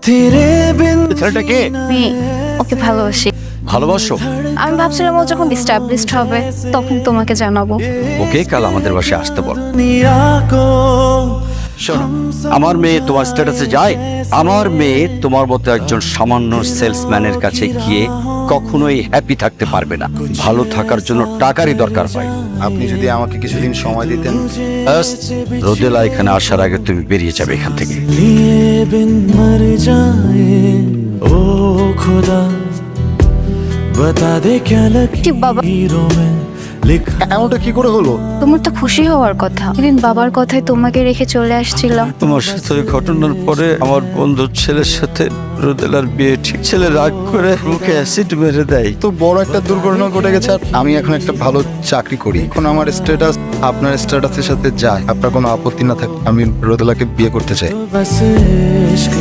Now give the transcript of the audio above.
ছেলেটা কে? আমি ওকে ভালোবাসি। ভালোবাসো? আমি ভাবছিলাম ও যখন এস্টাবলিশড হবে তখন তোমাকে জানাবো। ওকে কাল আমাদের বাসায় আসতে বল। শোনো, আমার মেয়ে তোমার স্ট্যাটাসে যায়? আমার মেয়ে তোমার মতো একজন সামান্য সেলসম্যানের কাছে গিয়ে কখনোই হ্যাপি থাকতে পারবে না। ভালো থাকার জন্য টাকারই দরকার হয়। আপনি যদি আমাকে কিছুদিন সময় দিতেন। ব্যাস, রোদেলা এখানে আসার আগে তুমি বেরিয়ে যাবে এখান থেকে। लिए बिन मर जाए ओ खुदा बता दे क्या ঠিক বাবা, लकीरों में लिखा এমনটা কি করে হলো? তোমার তো খুশি হওয়ার কথা। সেদিন বাবার কথায় তোমাকে রেখে চলে আসছিলাম। তোমার সাথে ওই ঘটনার পরে আমার বন্ধুর ছেলের সাথে রোদেলার বিয়ে ঠিক। ছেলে রাগ করে মুখে অ্যাসিড মেরে দেয়। তো বড় একটা দুর্ঘটনা ঘটে গেছে আর আমি এখন একটা ভালো চাকরি করি। এখন আমার স্ট্যাটাস আপনার স্ট্যাটাসের সাথে যায়। আপনার কোনো আপত্তি না থাকে আমি রোদেলাকে বিয়ে করতে চাই। बस इश्क